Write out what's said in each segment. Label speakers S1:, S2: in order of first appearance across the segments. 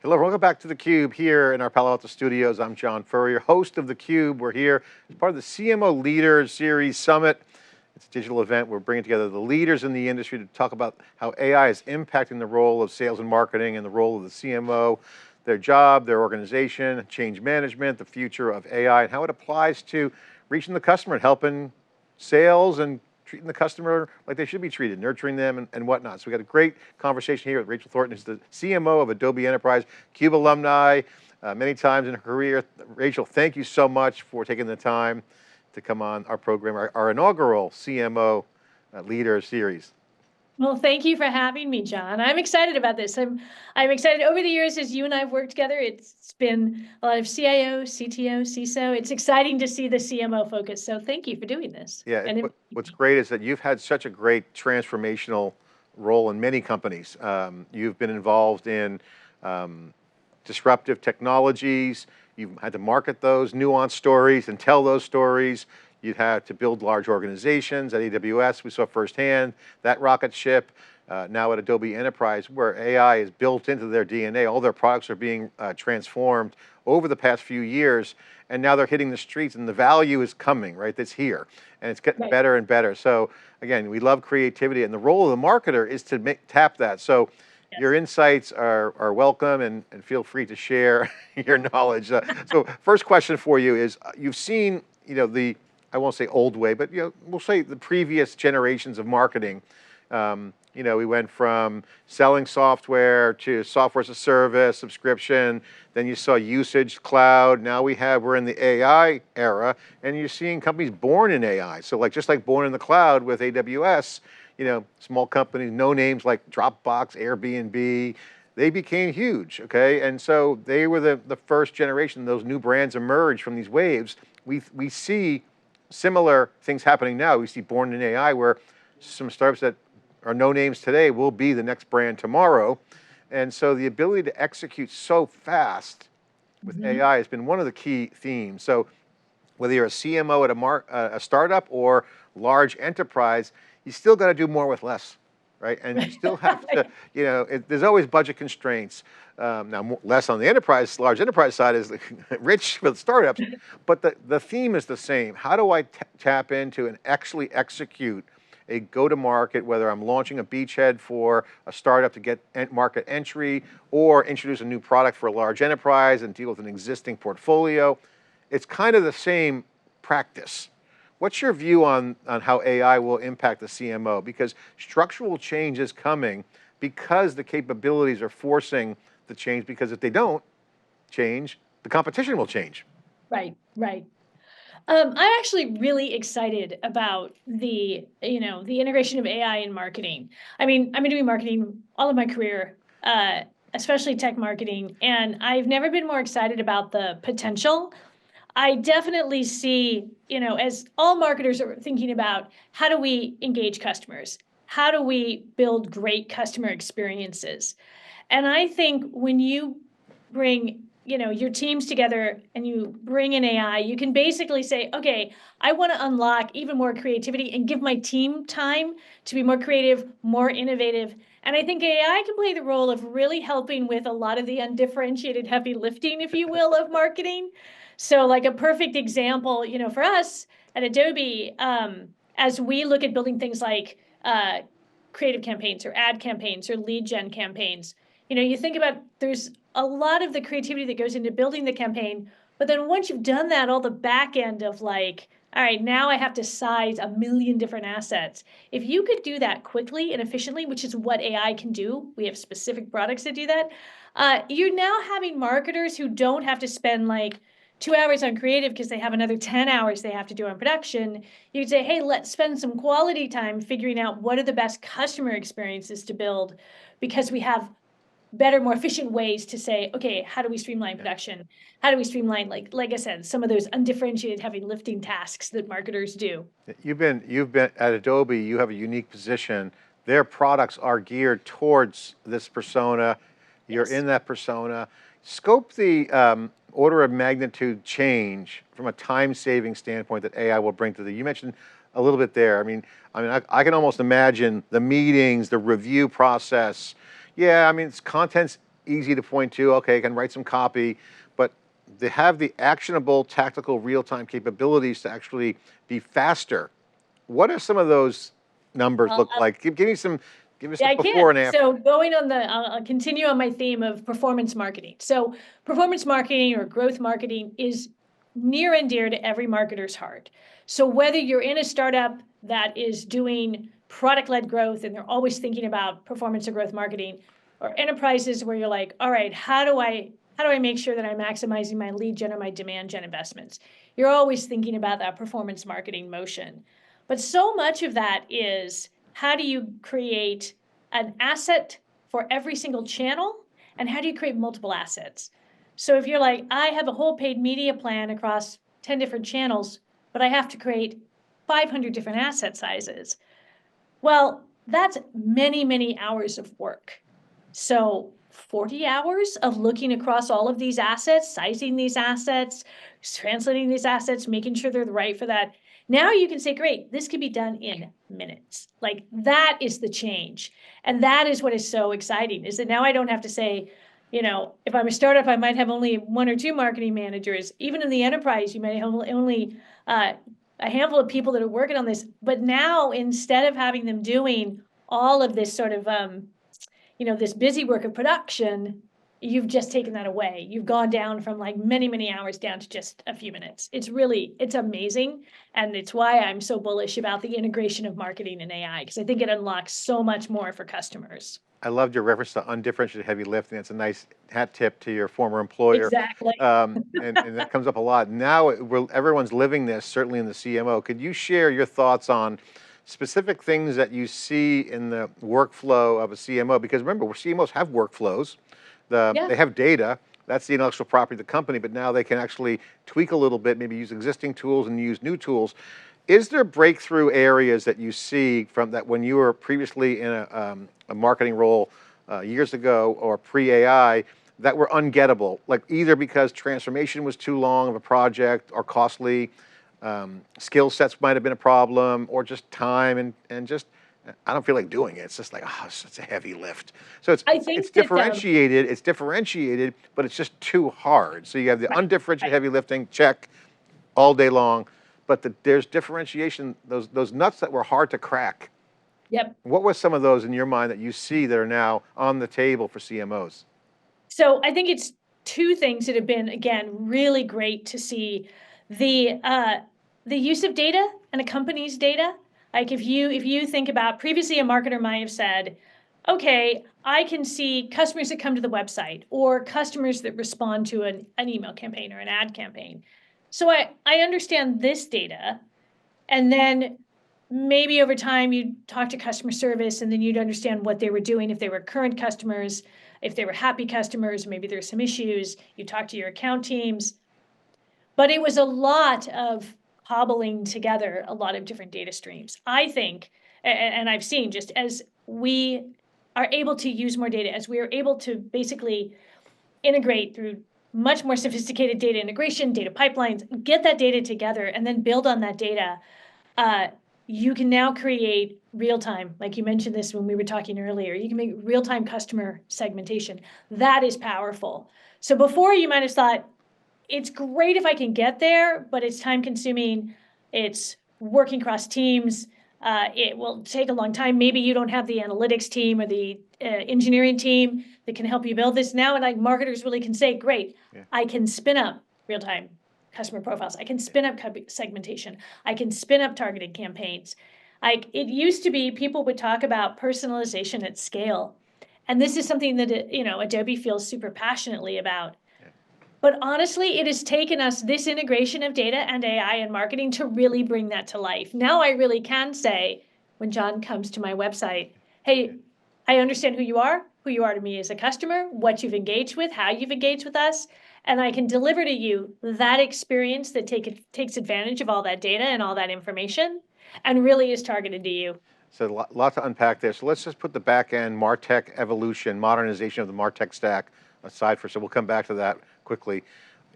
S1: Hello, welcome back to theCUBE here in our Palo Alto studios. I'm John Furrier, host of theCUBE. We're here as part of the CMO Leaders Series Summit. It's a digital event. We're bringing together the leaders in the industry to talk about how AI is impacting the role of sales and marketing and the role of the CMO, their job, their organization, change management, the future of AI, and how it applies to reaching the customer and helping sales and treating the customer like they should be treated, nurturing them and whatnot. So we got a great conversation here with Rachel Thornton, who's the CMO of Adobe Enterprise, CUBE alumni, many times in her career. Rachel, thank you so much for taking the time to come on our program, our inaugural CMO Leader Series.
S2: Well, thank you for having me, John. I'm excited about this. I'm excited. Over the years, as you and I have worked together, it's been a lot of CIO, CTO, CISO. It's exciting to see the CMO focus. So thank you for doing this.
S1: Yeah, what's great is that you've had such a great transformational role in many companies. You've been involved in disruptive technologies. You've had to market those nuanced stories and tell those stories. You've had to build large organizations. At AWS, we saw firsthand that rocket ship. Now at Adobe Enterprise, where AI is built into their DNA, all their products are being transformed over the past few years, and now they're hitting the streets, and the value is coming, right? That's here, and it's getting better and better. So again, we love creativity, and the role of the marketer is to tap that. So your insights are welcome, and feel free to share your knowledge. So first question for you is, you've seen, I won't say old way, but we'll say the previous generations of marketing. We went from selling software to software as a service, subscription, then you saw usage, cloud, now we're in the AI era, and you're seeing companies born in AI. So just like born in the cloud with AWS, small companies, no names like Dropbox, Airbnb, they became huge, okay? And so they were the first generation, those new brands emerged from these waves. We see similar things happening now. We see born in AI, where some startups that are no names today will be the next brand tomorrow. And so the ability to execute so fast with AI has been one of the key themes. So whether you're a CMO at a startup or large enterprise, you still got to do more with less, right? And you still have to, there's always budget constraints. Now, less on the large enterprise side is rich with startups, but the theme is the same. How do I tap into and actually execute a go-to-market, whether I'm launching a beachhead for a startup to get market entry, or introduce a new product for a large enterprise and deal with an existing portfolio? It's kind of the same practice. What's your view on how AI will impact the CMO? Because structural change is coming, because the capabilities are forcing the change, because if they don't change, the competition will change.
S2: Right. I'm actually really excited about the integration of AI in marketing. I mean, I've been doing marketing all of my career, especially tech marketing, and I've never been more excited about the potential. I definitely see, as all marketers are thinking about, how do we engage customers? How do we build great customer experiences? And I think when you bring your teams together and you bring in AI, you can basically say, okay, I want to unlock even more creativity and give my team time to be more creative, more innovative. And I think AI can play the role of really helping with a lot of the undifferentiated heavy lifting, if you will, of marketing. So like a perfect example, for us at Adobe, as we look at building things like creative campaigns or ad campaigns or lead gen campaigns, you think about, there's a lot of the creativity that goes into building the campaign, but then once you've done that, all the back end of all right, now I have to size a million different assets. If you could do that quickly and efficiently, which is what AI can do, we have specific products that do that, you're now having marketers who don't have to spend 2 hours on creative because they have another 10 hours they have to do on production. You could say, hey, let's spend some quality time figuring out what are the best customer experiences to build, because we have better, more efficient ways to say, okay, how do we streamline production? How do we streamline, like I said, some of those undifferentiated heavy lifting tasks that marketers do?
S1: You've been at Adobe, you have a unique position. Their products are geared towards this persona. You're in that persona. Scope the order of magnitude change from a time-saving standpoint that AI will bring to you mentioned a little bit there. I can almost imagine the meetings, the review process. Yeah, content's easy to point to, okay, I can write some copy, but they have the actionable, tactical, real-time capabilities to actually be faster. What are some of those numbers
S2: Well,
S1: look like? Give me some, give us
S2: yeah,
S1: the
S2: I
S1: before
S2: can.
S1: and after.
S2: So going on I'll continue on my theme of performance marketing. So performance marketing or growth marketing is near and dear to every marketer's heart. So whether you're in a startup that is doing product-led growth and they're always thinking about performance or growth marketing, or enterprises where you're like, all right, how do I make sure that I'm maximizing my lead gen or my demand gen investments? You're always thinking about that performance marketing motion. But so much of that is, how do you create an asset for every single channel? And how do you create multiple assets? So if you're like, I have a whole paid media plan across 10 different channels, but I have to create 500 different asset sizes. Well, that's many, many hours of work. So 40 hours of looking across all of these assets, sizing these assets, translating these assets, making sure they're right for that. Now you can say, great, this can be done in minutes. Like, that is the change. And that is what is so exciting, is that now I don't have to say, if I'm a startup, I might have only 1 or 2 marketing managers. Even in the enterprise, you might have only a handful of people that are working on this. But now, instead of having them doing all of this sort of this busy work of production, you've just taken that away. You've gone down from like many, many hours down to just a few minutes. It's amazing. And it's why I'm so bullish about the integration of marketing and AI, because I think it unlocks so much more for customers.
S1: I loved your reference to undifferentiated heavy lifting. It's a nice hat tip to your former employer.
S2: Exactly.
S1: And that comes up a lot. Now everyone's living this, certainly in the CMO. Could you share your thoughts on specific things that you see in the workflow of a CMO? Because remember, CMOs have workflows.
S2: Yeah.
S1: They have data. That's the intellectual property of the company, but now they can actually tweak a little bit, maybe use existing tools and use new tools. Is there breakthrough areas that you see from that when you were previously in a marketing role years ago or pre-AI that were ungettable, like either because transformation was too long of a project or costly, skill sets might have been a problem, or just time and just, I don't feel like doing it. It's just like, oh, it's a heavy lift. So
S2: I think
S1: it's
S2: that,
S1: differentiated, but it's just too hard. So you have the
S2: right,
S1: undifferentiated
S2: right.
S1: heavy lifting, check, all day long, but there's differentiation, those nuts that were hard to crack.
S2: Yep.
S1: What was some of those in your mind that you see that are now on the table for CMOs?
S2: So I think it's 2 things that have been, again, really great to see. The use of data and a company's data. Like, if you think about, previously a marketer might have said, okay, I can see customers that come to the website or customers that respond to an email campaign or an ad campaign. So I understand this data, and then maybe over time you'd talk to customer service, and then you'd understand what they were doing, if they were current customers, if they were happy customers, maybe there's some issues. You talk to your account teams. But it was a lot of cobbling together a lot of different data streams. I think, and I've seen, just as we are able to use more data, as we are able to basically integrate through much more sophisticated data integration, data pipelines, get that data together, and then build on that data, you can now create real-time, like you mentioned this when we were talking earlier, you can make real-time customer segmentation. That is powerful. So before, you might have thought, it's great if I can get there, but it's time consuming. It's working across teams. It will take a long time. Maybe you don't have the analytics team or the engineering team that can help you build this now. And like, marketers really can say, great, yeah, I can spin up real-time customer profiles. I can spin up segmentation. I can spin up targeted campaigns. Like, it used to be, people would talk about personalization at scale. And this is something that, Adobe feels super passionately about. But honestly, it has taken us this integration of data and AI and marketing to really bring that to life. Now I really can say, when John comes to my website, hey, I understand who you are to me as a customer, what you've engaged with, how you've engaged with us, and I can deliver to you that experience that takes advantage of all that data and all that information and really is targeted to you.
S1: So a lot to unpack there. So let's just put the back end MarTech evolution, modernization of the MarTech stack aside for, so we'll come back to that quickly.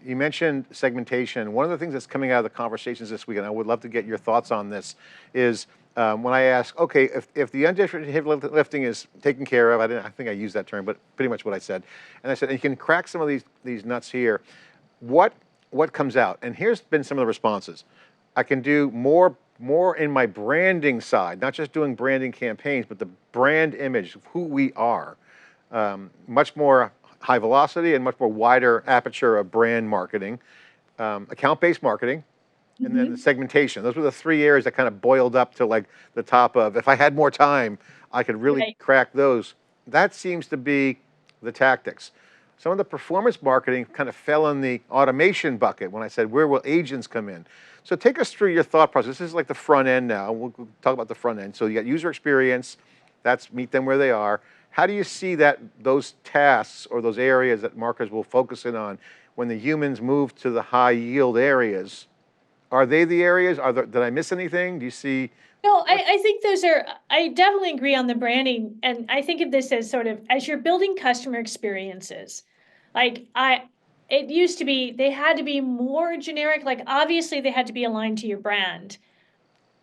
S1: You mentioned segmentation. One of the things that's coming out of the conversations this week, and I would love to get your thoughts on this, is when I ask, okay, if the undifferentiated heavy lifting is taken care of, I think I used that term, but pretty much what I said. And I said, and you can crack some of these nuts here. What comes out? And here's been some of the responses. I can do more in my branding side, not just doing branding campaigns, but the brand image of who we are. Much more high velocity and much more wider aperture of brand marketing, account-based marketing, and then the segmentation. Those were the three areas that kind of boiled up to like the top of, if I had more time, I could really
S2: Right.
S1: crack those. That seems to be the tactics. Some of the performance marketing kind of fell in the automation bucket when I said, where will agents come in? So take us through your thought process. This is like the front end now. We'll talk about the front end. So you got user experience, that's meet them where they are. How do you see that those tasks or those areas that marketers will focus in on when the humans move to the high yield areas? Are they the areas? Did I miss anything? Do you see?
S2: No, I think I definitely agree on the branding. And I think of this as sort of, as you're building customer experiences, it used to be, they had to be more generic. Like obviously they had to be aligned to your brand,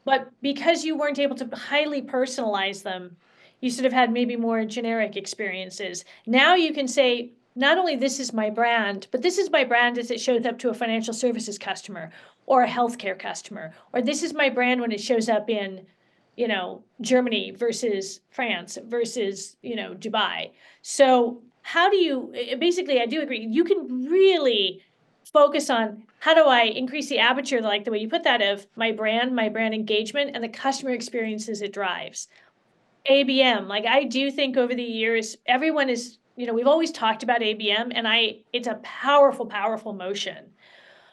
S2: but because you weren't able to highly personalize them, you sort of had maybe more generic experiences. Now you can say, not only this is my brand, but this is my brand as it shows up to a financial services customer or a healthcare customer, or this is my brand when it shows up in, Germany versus France versus, Dubai. So how do you, basically, I do agree, you can really focus on how do I increase the aperture, like the way you put that, of my brand engagement, and the customer experiences it drives. ABM, like I do think over the years, everyone is, we've always talked about ABM, and it's a powerful, powerful motion.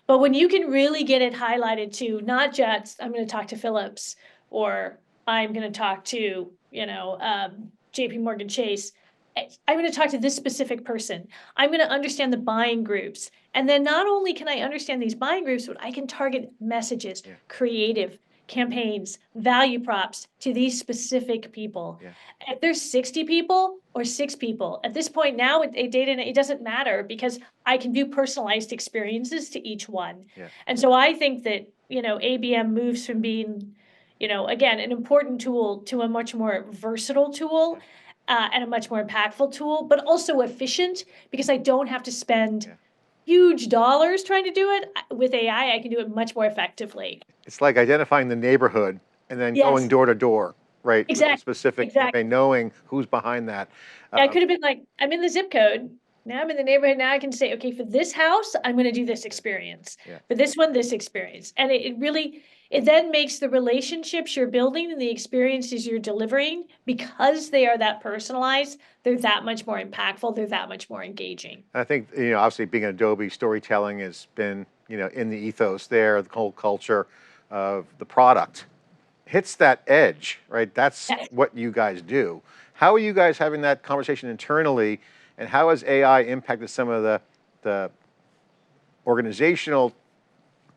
S2: But when you can really get it highlighted to not just, I'm going to talk to Philips, or I'm going to talk to, JP Morgan Chase. I'm going to talk to this specific person. I'm going to understand the buying groups. And then not only can I understand these buying groups, but I can target messages, creative campaigns, value props to these specific people. Yeah. If there's 60 people or 6 people, at this point now, data, it doesn't matter because I can do personalized experiences to each one. Yeah. And so I think that, ABM moves from being, again, an important tool to a much more versatile tool. And a much more impactful tool, but also efficient, because I don't have to spend huge dollars trying to do it. With AI, I can do it much more effectively.
S1: It's like identifying the neighborhood and then going door to door, right?
S2: Exactly.
S1: With a specific campaign, knowing who's behind that.
S2: I could have been like, I'm in the zip code. Now I'm in the neighborhood. Now I can say, okay, for this house, I'm going to do this experience. Yeah. For this one, this experience. And it then makes the relationships you're building and the experiences you're delivering, because they are that personalized, they're that much more impactful, they're that much more engaging.
S1: I think, obviously being Adobe, storytelling has been, in the ethos there, the whole culture of the product. Hits that edge, right? That's what you guys do. How are you guys having that conversation internally, and how has AI impacted some of the organizational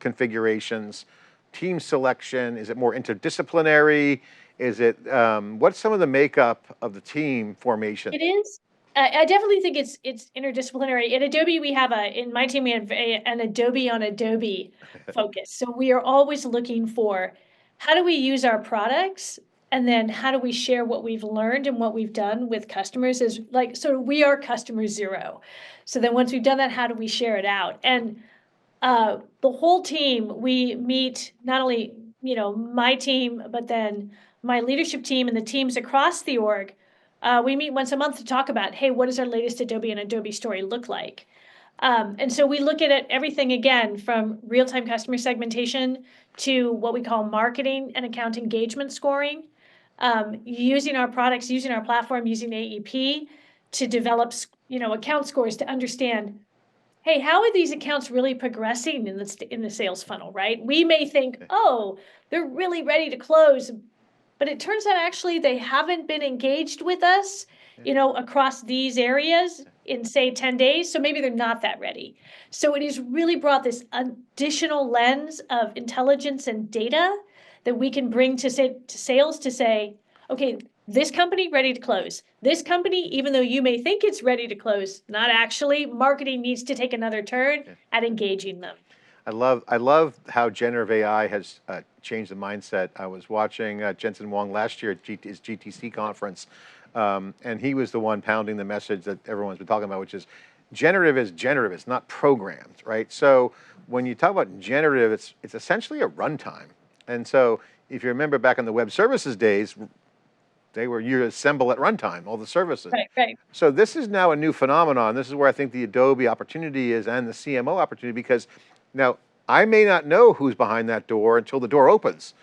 S1: configurations, team selection? Is it more interdisciplinary? Is it, what's some of the makeup of the team formation?
S2: It is. I definitely think it's interdisciplinary. At Adobe, in my team, we have an Adobe on Adobe focus. So we are always looking for, how do we use our products? And then how do we share what we've learned and what we've done with customers? So we are customer zero. So then once we've done that, how do we share it out? And the whole team, we meet, not only, my team, but then my leadership team and the teams across the org. We meet once a month to talk about, hey, what does our latest Adobe and Adobe story look like? And so we look at it, everything again, from real-time customer segmentation to what we call marketing and account engagement scoring, using our products, using our platform, using AEP to develop, account scores to understand, hey, how are these accounts really progressing in the sales funnel, right? We may think, oh, they're really ready to close, but it turns out actually they haven't been engaged with us, across these areas in, say, 10 days. So maybe they're not that ready. So it has really brought this additional lens of intelligence and data that we can bring to sales to say, okay, this company ready to close. This company, even though you may think it's ready to close, not actually. Marketing needs to take another turn at engaging them.
S1: I love how generative AI has change the mindset. I was watching Jensen Huang last year at his GTC conference, and he was the one pounding the message that everyone's been talking about, which is generative, it's not programmed, right? So when you talk about generative, it's essentially a runtime. And so if you remember back in the web services days, you assemble at runtime, all the services.
S2: Right.
S1: So this is now a new phenomenon. This is where I think the Adobe opportunity is and the CMO opportunity, because now I may not know who's behind that door until the door opens.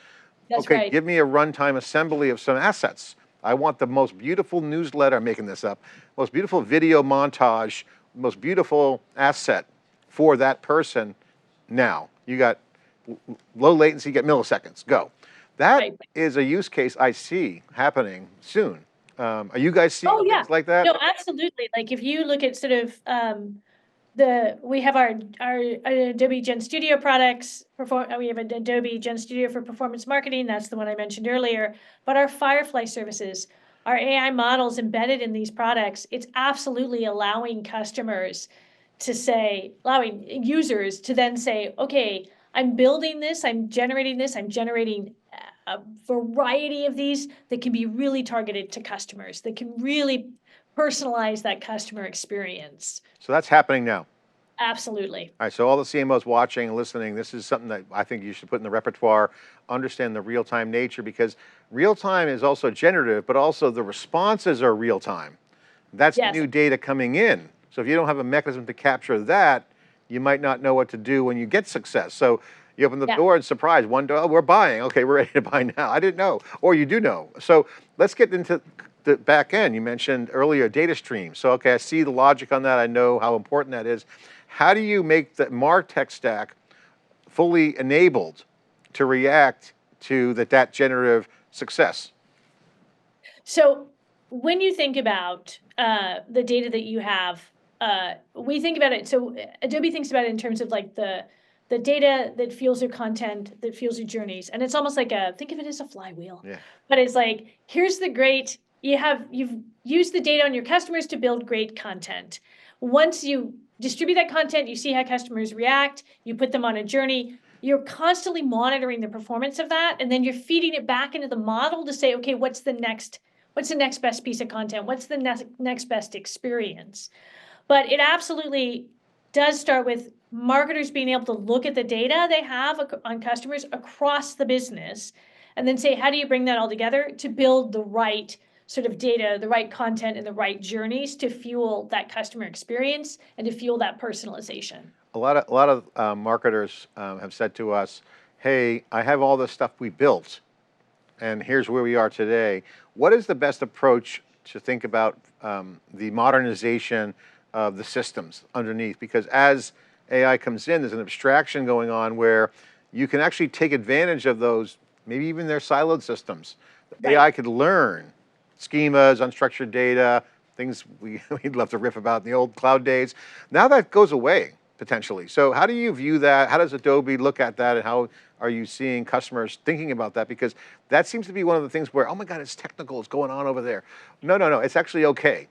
S2: That's
S1: Okay,
S2: right.
S1: give me a runtime assembly of some assets. I want the most beautiful newsletter, I'm making this up, most beautiful video montage, most beautiful asset for that person now. You got low latency, you get milliseconds, go. That
S2: Right.
S1: is a use case I see happening soon. Are you guys seeing
S2: Oh, yeah.
S1: things like that?
S2: No, absolutely. Like if you look at sort of we have our Adobe Gen Studio products. We have an Adobe Gen Studio for performance marketing. That's the one I mentioned earlier. But our Firefly services, our AI models embedded in these products, it's absolutely allowing users to then say, okay, I'm building this, I'm generating a variety of these that can be really targeted to customers, that can really personalize that customer experience.
S1: So that's happening now.
S2: Absolutely.
S1: All right, so all the CMOs watching and listening, this is something that I think you should put in the repertoire, understand the real-time nature, because real-time is also generative, but also the responses are real-time. That's
S2: Yes.
S1: new data coming in. So if you don't have a mechanism to capture that, you might not know what to do when you get success. So you open the door and surprise, one door, oh, we're buying. Okay, we're ready to buy now. I didn't know, or you do know. So let's get into the back end. You mentioned earlier data stream. So, okay, I see the logic on that. I know how important that is. How do you make the MarTech stack fully enabled to react to that generative success?
S2: So when you think about the data that you have, we think about it. So Adobe thinks about it in terms of like the data that fuels your content, that fuels your journeys, and it's almost like think of it as a flywheel.
S1: Yeah.
S2: But it's like here's the great you've used the data on your customers to build great content. Once you distribute that content, you see how customers react, you put them on a journey, you're constantly monitoring the performance of that, and then you're feeding it back into the model to say, okay, what's the next best piece of content? What's the next best experience? But it absolutely does start with marketers being able to look at the data they have on customers across the business and then say, how do you bring that all together to build the right sort of data, the right content, and the right journeys to fuel that customer experience and to fuel that personalization?
S1: A lot of marketers have said to us, hey, I have all this stuff we built, and here's where we are today. What is the best approach to think about the modernization of the systems underneath? Because as AI comes in, there's an abstraction going on where you can actually take advantage of those, maybe even their siloed systems.
S2: Right.
S1: AI could learn schemas, unstructured data, things we'd love to riff about in the old cloud days. Now that goes away, potentially. So how do you view that? How does Adobe look at that? And how are you seeing customers thinking about that? Because that seems to be one of the things where, oh my God, it's technical, it's going on over there. No, it's actually okay.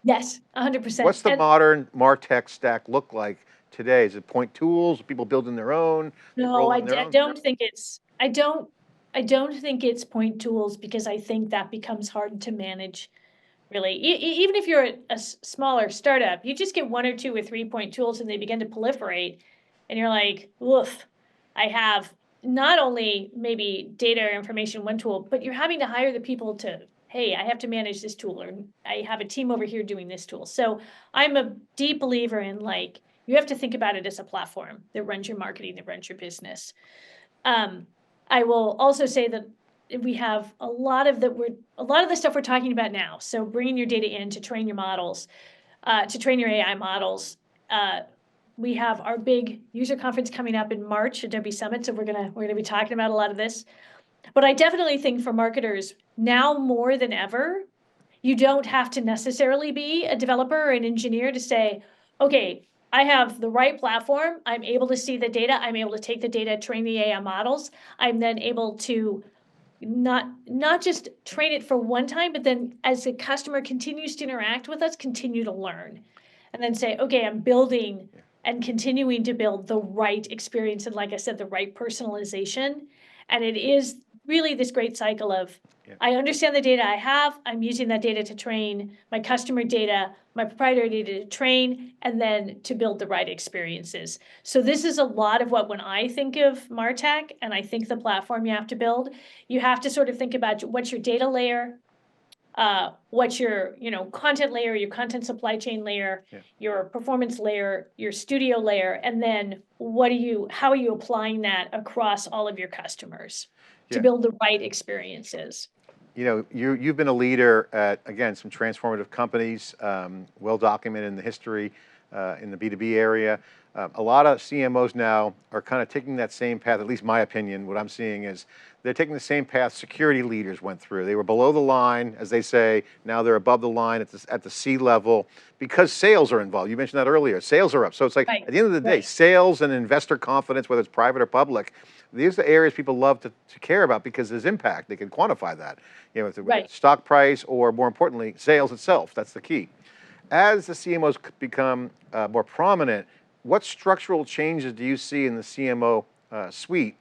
S2: Yes, 100%.
S1: What's the modern MarTech stack look like today? Is it point tools, people building their own?
S2: No, I don't think it's, I don't think it's point tools, because I think that becomes hard to manage, really. Even if you're a smaller startup, you just get 1 or 2 or 3 point tools and they begin to proliferate, and you're like, woof, I have not only maybe data or information, one tool, but you're having to hire the people to, hey, I have to manage this tool, or I have a team over here doing this tool. So I'm a deep believer in, like, you have to think about it as a platform that runs your marketing, that runs your business. I will also say that we have a lot of the stuff we're talking about now. So bringing your data in to train your models, to train your AI models. We have our big user conference coming up in March, Adobe Summit. So we're gonna be talking about a lot of this. But I definitely think for marketers now more than ever, you don't have to necessarily be a developer or an engineer to say, okay, I have the right platform. I'm able to see the data. I'm able to take the data, train the AI models. I'm then able to not just train it for one time, but then as the customer continues to interact with us, continue to learn. And then say, okay, I'm building and continuing to build the right experience. And like I said, the right personalization. And it is really this great cycle of, I understand the data I have, I'm using that data to train my customer data, my proprietary data to train, and then to build the right experiences. So this is a lot of what, when I think of MarTech and I think the platform you have to build, you have to sort of think about what's your data layer, what's your content layer, your content supply chain layer, your performance layer, your studio layer, and then how are you applying that across all of your customers to build the right experiences?
S1: You've been a leader at, again, some transformative companies, well documented in the history in the B2B area. A lot of CMOs now are kind of taking that same path, at least my opinion, what I'm seeing is they're taking the same path security leaders went through. They were below the line, as they say, now they're above the line at the C level because sales are involved. You mentioned that earlier, sales are up. So it's like, at the end of the day, sales and investor confidence, whether it's private or public, these are the areas people love to care about because there's impact. They can quantify that. With the stock price or, more importantly, sales itself. That's the key. As the CMOs become more prominent, what structural changes do you see in the CMO suite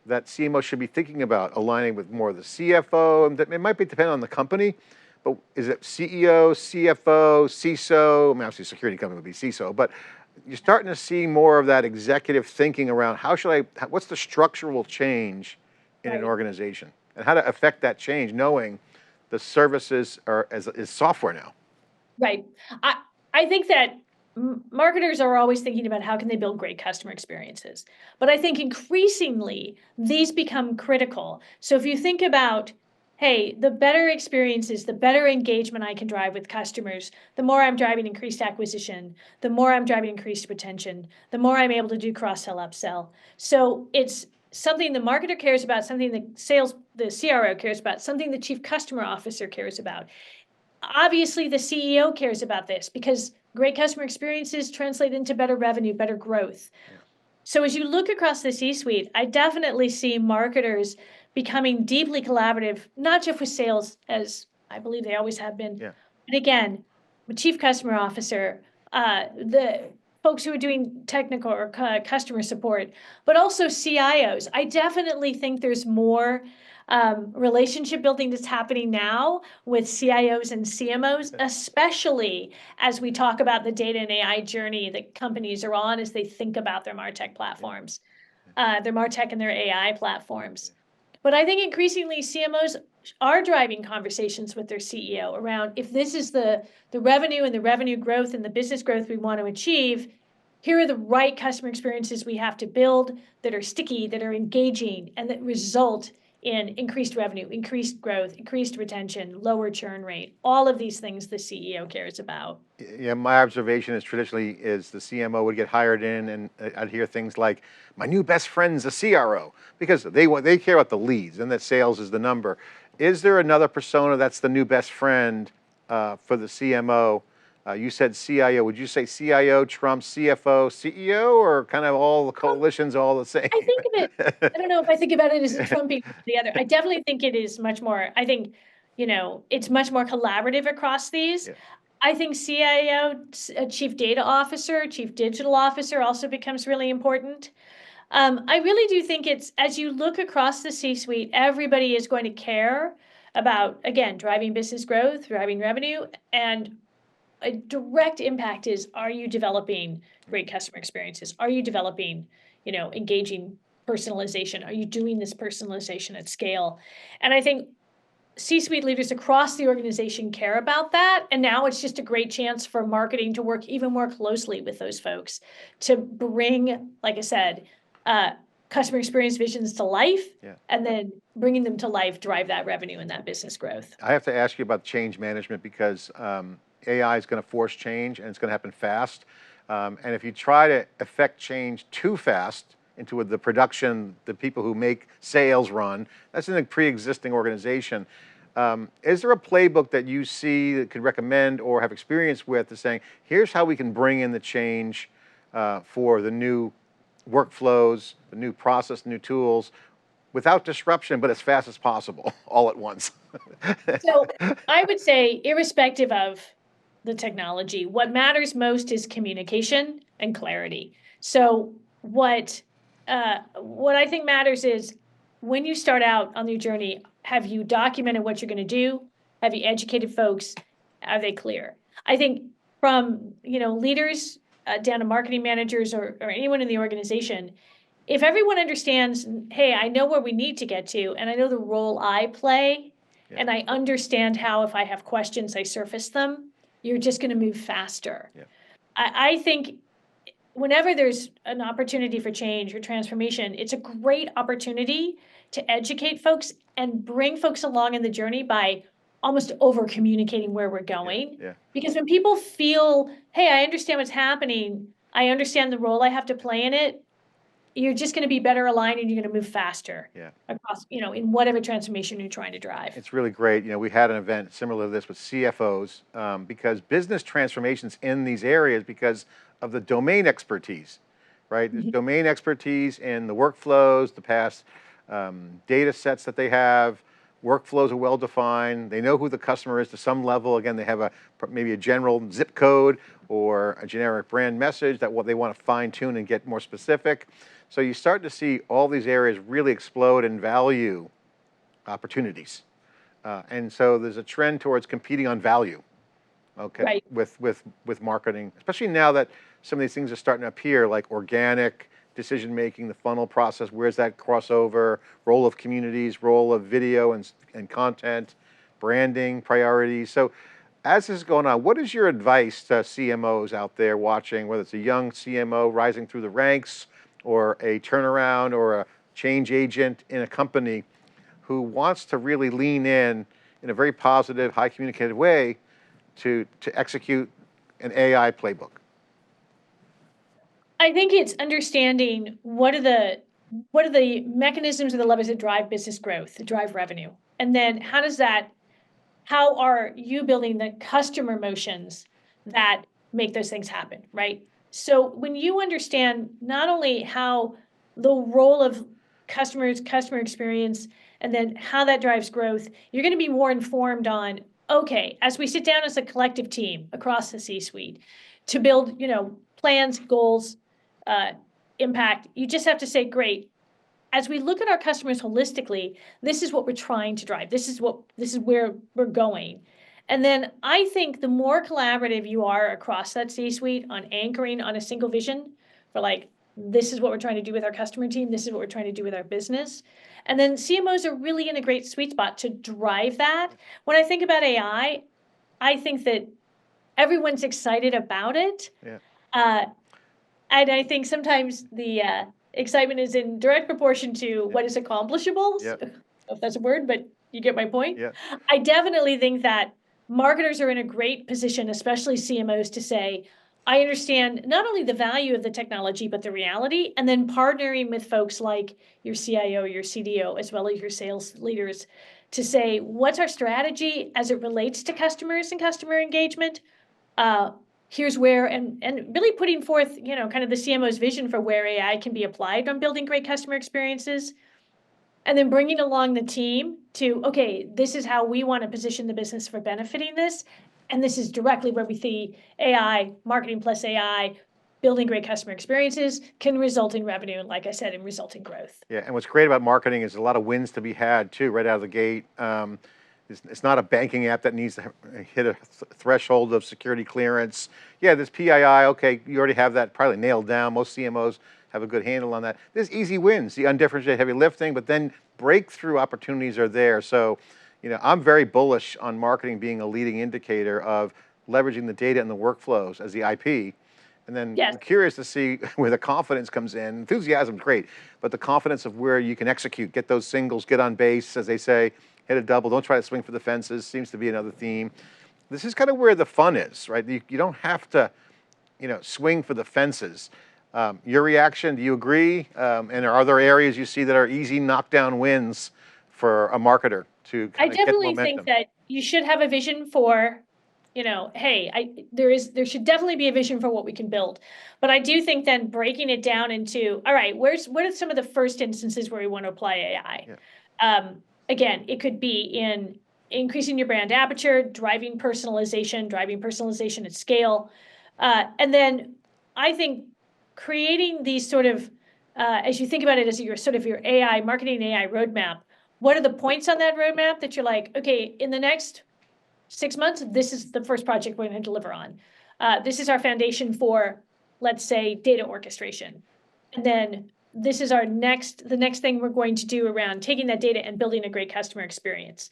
S1: that CMOs should be thinking about aligning with more of the CFO? And it might be dependent on the company, but is it CEO, CFO, CISO? I mean, obviously, a security company would be CISO, but you're starting to see more of that executive thinking around what's the structural change in an organization and how to affect that change, knowing the services is software now.
S2: Right. I think that marketers are always thinking about how can they build great customer experiences. But I think increasingly these become critical. So if you think about, hey, the better experiences, the better engagement I can drive with customers, the more I'm driving increased acquisition, the more I'm driving increased retention, the more I'm able to do cross-sell, upsell. So it's something the marketer cares about, something the CRO cares about, something the chief customer officer cares about. Obviously, the CEO cares about this because great customer experiences translate into better revenue, better growth. So as you look across the C-suite, I definitely see marketers becoming deeply collaborative, not just with sales, as I believe they always have been, but again, with chief customer officer, the folks who are doing technical or customer support, but also CIOs. I definitely think there's more relationship building that's happening now with CIOs and CMOs, especially as we talk about the data and AI journey that companies are on as they think about their MarTech platforms, their MarTech and their AI platforms. But I think increasingly CMOs are driving conversations with their CEO around, if this is the revenue and the revenue growth and the business growth we want to achieve, here are the right customer experiences we have to build that are sticky, that are engaging, and that result in increased revenue, increased growth, increased retention, lower churn rate, all of these things the CEO cares about.
S1: Yeah, my observation is traditionally the CMO would get hired in and I'd hear things like, my new best friend's a CRO, because they care about the leads and that sales is the number. Is there another persona that's the new best friend for the CMO? You said CIO. Would you say CIO trumps CFO, CEO, or kind of all the coalitions all the same?
S2: I think of it, I don't know if I think about it as trumping the other. I definitely think it is much more, I think, it's much more collaborative across these. I think CIO, Chief Data Officer, Chief Digital Officer also becomes really important. I really do think as you look across the C-suite, everybody is going to care about, again, driving business growth, driving revenue, and a direct impact is, are you developing great customer experiences? Are you developing, engaging personalization? Are you doing this personalization at scale? And I think C-suite leaders across the organization care about that. And now it's just a great chance for marketing to work even more closely with those folks to bring, like I said, customer experience visions to life, and then bringing them to life, drive that revenue and that business growth.
S1: I have to ask you about change management because AI is going to force change and it's going to happen fast. And if you try to affect change too fast into the production, the people who make sales run, that's in a pre-existing organization. Is there a playbook that you see that could recommend or have experience with to saying, here's how we can bring in the change for the new workflows, the new process, new tools, without disruption, but as fast as possible, all at once?
S2: So I would say, irrespective of the technology, what matters most is communication and clarity. So what I think matters is when you start out on your journey, have you documented what you're going to do? Have you educated folks? Are they clear? I think from, leaders down to marketing managers or anyone in the organization, if everyone understands, hey, I know where we need to get to, and I know the role I play, and I understand how, if I have questions, I surface them, you're just going to move faster.
S1: Yeah.
S2: I think whenever there's an opportunity for change or transformation, it's a great opportunity to educate folks and bring folks along in the journey by almost over communicating where we're going.
S1: Yeah.
S2: Because when people feel, hey, I understand what's happening, I understand the role I have to play in it, you're just going to be better aligned and you're going to move faster across, in whatever transformation you're trying to drive.
S1: It's really great. We had an event similar to this with CFOs because business transformations in these areas because of the domain expertise, right? There's domain expertise in the workflows, the past data sets that they have. Workflows are well defined. They know who the customer is to some level. Again, they have maybe a general zip code or a generic brand message that what they want to fine tune and get more specific. So you start to see all these areas really explode in value opportunities. And so there's a trend towards competing on value, okay,
S2: right.
S1: with marketing, especially now that some of these things are starting to appear like organic decision-making, the funnel process, where's that crossover, role of communities, role of video and content, branding, priorities. So as this is going on, what is your advice to CMOs out there watching, whether it's a young CMO rising through the ranks or a turnaround or a change agent in a company who wants to really lean in a very positive, high communicated way to execute an AI playbook?
S2: I think it's understanding what are the mechanisms or the levers that drive business growth, that drive revenue, and then how are you building the customer motions that make those things happen, right? So when you understand not only how the role of customer experience, and then how that drives growth, you're going to be more informed on, okay, as we sit down as a collective team across the C-suite to build, plans, goals, impact, you just have to say, great, as we look at our customers holistically, this is what we're trying to drive. This is where we're going. And then I think the more collaborative you are across that C-suite on anchoring on a single vision for this is what we're trying to do with our customer team, this is what we're trying to do with our business. And then CMOs are really in a great sweet spot to drive that. When I think about AI, I think that everyone's excited about it.
S1: Yeah.
S2: And I think sometimes the excitement is in direct proportion to what is accomplishable.
S1: Yeah.
S2: I don't know if that's a word, but you get my point.
S1: Yeah.
S2: I definitely think that marketers are in a great position, especially CMOs, to say, I understand not only the value of the technology, but the reality, and then partnering with folks like your CIO, your CDO, as well as your sales leaders to say, what's our strategy as it relates to customers and customer engagement? Here's where, and really putting forth, kind of the CMO's vision for where AI can be applied on building great customer experiences, and then bringing along the team to, okay, this is how we want to position the business for benefiting this, and this is directly where we see AI, marketing plus AI, building great customer experiences can result in revenue, and like I said, in resulting growth.
S1: Yeah, and what's great about marketing is a lot of wins to be had too, right out of the gate. It's not a banking app that needs to hit a threshold of security clearance. Yeah, there's PII, okay, you already have that probably nailed down. Most CMOs have a good handle on that. There's easy wins, the undifferentiated heavy lifting, but then breakthrough opportunities are there. So, I'm very bullish on marketing being a leading indicator of leveraging the data and the workflows as the IP. And then
S2: Yes.
S1: I'm curious to see where the confidence comes in. Enthusiasm's great, but the confidence of where you can execute, get those singles, get on base, as they say, hit a double, don't try to swing for the fences, seems to be another theme. This is kind of where the fun is, right? You don't have to, swing for the fences. Your reaction, do you agree? And are there areas you see that are easy knockdown wins for a marketer to
S2: I
S1: kind of get
S2: definitely
S1: momentum?
S2: think that you should have a vision for, hey, there should definitely be a vision for what we can build. But I do think then breaking it down into, all right, what are some of the first instances where we want to apply AI?
S1: Yeah.
S2: Again, it could be in increasing your brand aperture, driving personalization at scale. And then I think creating these sort of as you think about it as your sort of your AI, marketing AI roadmap, what are the points on that roadmap that you're like, okay, in the next 6 months, this is the first project we're going to deliver on. This is our foundation for, let's say, data orchestration. And then this is the next thing we're going to do around taking that data and building a great customer experience.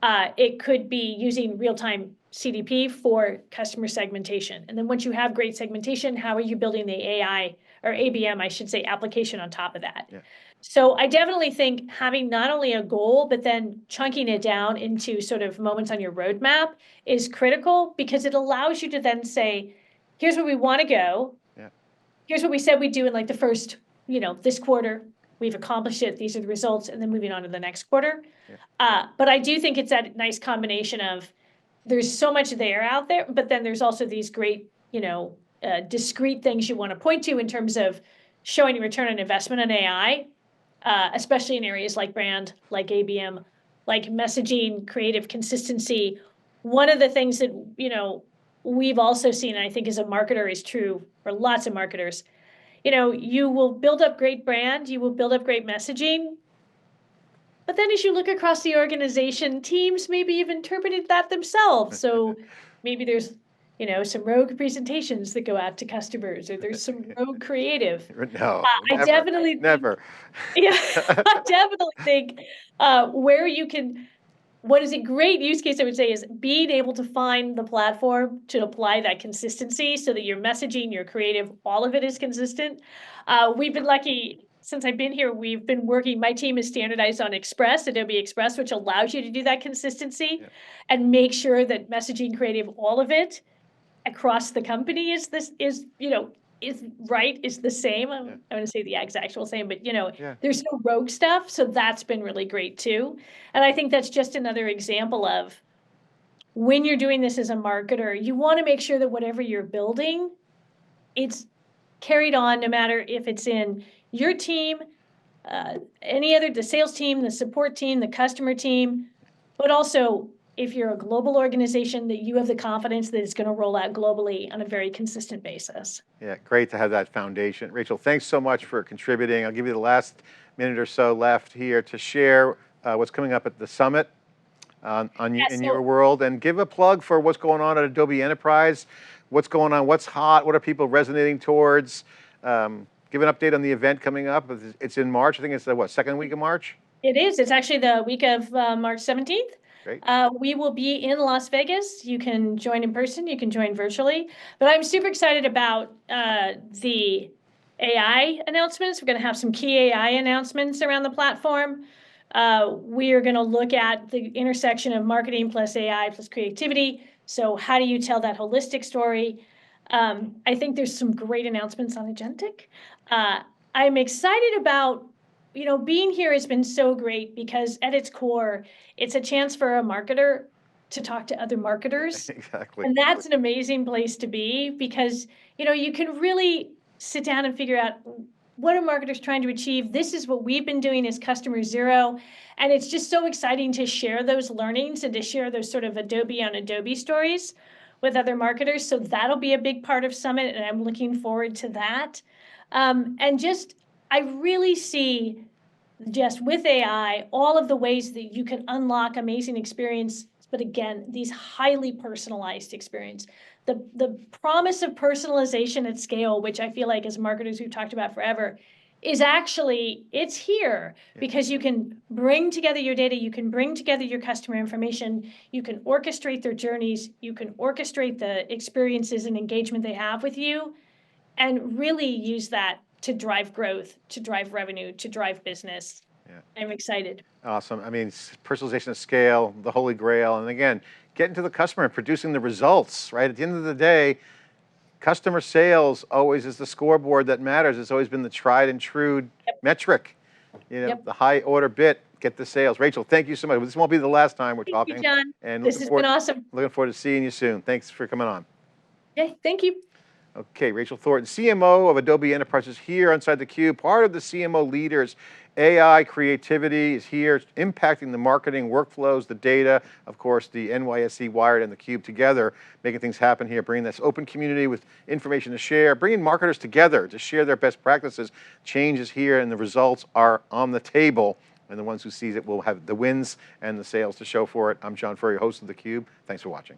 S2: It could be using real-time CDP for customer segmentation. And then once you have great segmentation, how are you building the AI or ABM, I should say, application on top of that?
S1: Yeah.
S2: So I definitely think having not only a goal, but then chunking it down into sort of moments on your roadmap is critical, because it allows you to then say, here's where we want to go.
S1: Yeah.
S2: Here's what we said we'd do in like the first, this quarter. We've accomplished it. These are the results. And then moving on to the next quarter. Yeah. But I do think it's that nice combination of there's so much there out there, but then there's also these great, discrete things you want to point to in terms of showing return on investment in AI, especially in areas like brand, like ABM, like messaging, creative consistency. One of the things that, we've also seen, and I think as a marketer is true for lots of marketers, you will build up great brand, you will build up great messaging, but then as you look across the organization, teams maybe have interpreted that themselves. So maybe there's, some rogue presentations that go out to customers, or there's some rogue creative.
S1: No,
S2: I definitely
S1: never.
S2: Yeah, I definitely think where you can, what is a great use case, I would say, is being able to find the platform to apply that consistency so that your messaging, your creative, all of it is consistent. We've been lucky, since I've been here, we've been working, my team is standardized on Express, Adobe Express, which allows you to do that consistency and make sure that messaging, creative, all of it across the company is the same. I'm going to say the actual same, but there's no rogue stuff. So that's been really great too. And I think that's just another example of when you're doing this as a marketer, you want to make sure that whatever you're building, it's carried on, no matter if it's in your team, the sales team, the support team, the customer team, but also if you're a global organization, that you have the confidence that it's going to roll out globally on a very consistent basis.
S1: Yeah, great to have that foundation. Rachel, thanks so much for contributing. I'll give you the last minute or so left here to share what's coming up at the summit in your world, and give a plug for what's going on at Adobe Enterprise. What's going on, what's hot, what are people resonating towards? Give an update on the event coming up. It's in March. I think it's the, second week of March?
S2: It is. It's actually the week of March 17th.
S1: Great.
S2: We will be in Las Vegas. You can join in person, you can join virtually. But I'm super excited about the AI announcements. We're going to have some key AI announcements around the platform. We are going to look at the intersection of marketing plus AI plus creativity. So how do you tell that holistic story? I think there's some great announcements on agentic. I'm excited about being here has been so great, because at its core, it's a chance for a marketer to talk to other marketers.
S1: Exactly.
S2: And that's an amazing place to be, because, you can really sit down and figure out what are marketers trying to achieve. This is what we've been doing as customer zero. And it's just so exciting to share those learnings and to share those sort of Adobe on Adobe stories with other marketers. So that'll be a big part of Summit, and I'm looking forward to that. I really see, just with AI, all of the ways that you can unlock amazing experience, but again, these highly personalized experience. The promise of personalization at scale, which I feel like as marketers we've talked about forever, is actually, it's here, because you can bring together your data, you can bring together your customer information, you can orchestrate their journeys, you can orchestrate the experiences and engagement they have with you, and really use that to drive growth, to drive revenue, to drive business. Yeah. I'm excited.
S1: Awesome. I mean, personalization at scale, the holy grail. And again, getting to the customer and producing the results, right? At the end of the day, customer sales always is the scoreboard that matters. It's always been the tried and true metric. The high order bit, get the sales. Rachel, thank you so much. This won't be the last time we're talking.
S2: Thank you, John. This has been awesome.
S1: Looking forward to seeing you soon. Thanks for coming on.
S2: Okay, thank you.
S1: Okay, Rachel Thornton, CMO of Adobe Enterprise is here inside theCUBE, part of the CMO Leaders. AI creativity is here, impacting the marketing workflows, the data, of course, the NYSE Wired and theCUBE together, making things happen here, bringing this open community with information to share, bringing marketers together to share their best practices. Change is here and the results are on the table, and the ones who sees it will have the wins and the sales to show for it. I'm John Furrier, host of theCUBE. Thanks for watching.